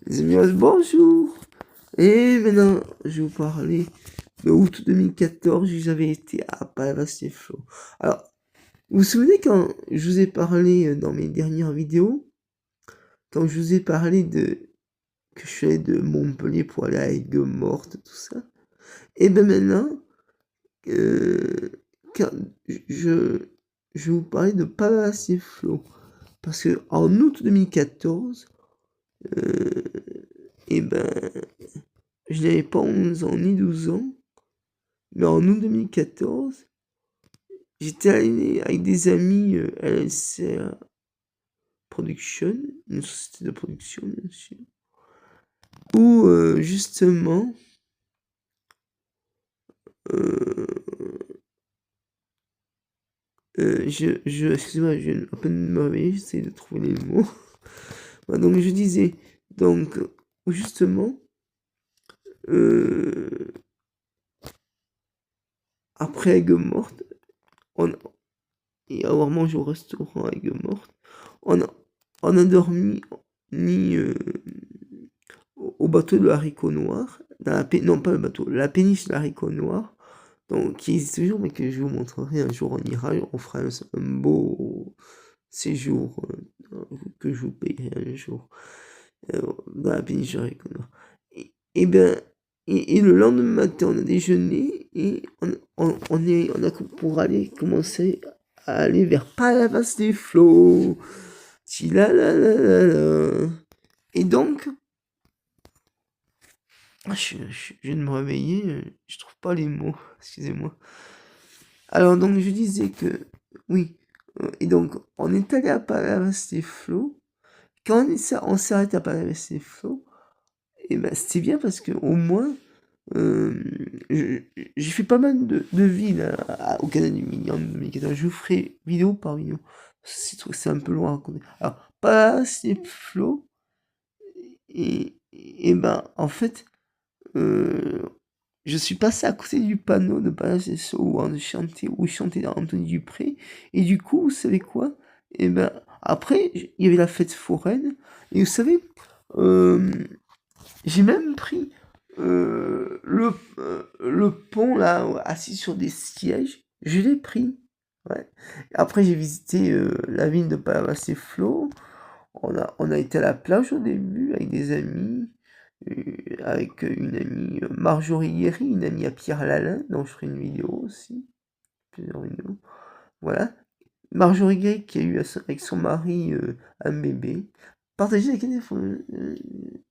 Les amis, bonjour. Et maintenant, je vais vous parler de août 2014, j'avais été à Palavas-les-Flots. Alors, vous vous souvenez quand je vous ai parlé dans mes dernières vidéos, quand je vous ai parlé de que je suis allé de Montpellier pour aller à Aigues-Mortes, tout ça. Et ben maintenant, quand je, je vais vous parler de Palavas-les-Flots. Parce que en août 2014, et ben, je n'avais pas 11 ans ni 12 ans, mais en août 2014, j'étais allé avec des amis à la LCA Production, une société de production bien sûr, où justement, euh, excusez-moi, je viens à peine de me réveiller, j'essaie de trouver les mots. Voilà, donc je disais, donc, où justement, euh, après Aigues-Mortes, on, et avoir mangé au restaurant à Aigues-Mortes, on a, on a dormi ni au bateau de haricots noirs, dans non pas le bateau, la péniche de haricots noirs, donc, qui existe toujours, mais que je vous montrerai un jour, on ira, on fera un beau séjour que je vous payerai un jour dans la péniche de haricots noirs. Et ben, et le lendemain matin, on a déjeuné et on a pour aller commencer à aller vers Palavas-les-Flots. Et donc, je viens de me réveiller, je trouve pas les mots, excusez-moi. Alors, donc, je disais que, oui, et donc, on est allé à Palavas-les-Flots. Quand on s'est arrêté à Palavas-les-Flots, et ben, c'était bien parce que au moins, euh, je- j'ai fait pas mal de villes au Canada du Midi en 2014. Je vous ferai vidéo par vidéo. C'est un peu long à raconter. Alors, Palavas-les-Flots, et ben, en fait, euh, je suis passé à côté du panneau de Palazzo où chantait Anthony Dupré. Et du coup, vous savez quoi? Et ben, après, il y avait la fête foraine. Et vous savez, euh, j'ai même pris le pont là, assis sur des sièges. Je l'ai pris. Ouais. Après, j'ai visité la ville de Palavas-les-Flots. On a été à la plage au début avec des amis, avec une amie Marjorie Guéry, une amie à Pierre Lalin, dont je ferai une vidéo aussi, plusieurs vidéos. Voilà. Marjorie Guéry qui a eu avec son mari un bébé. Partagé avec elle,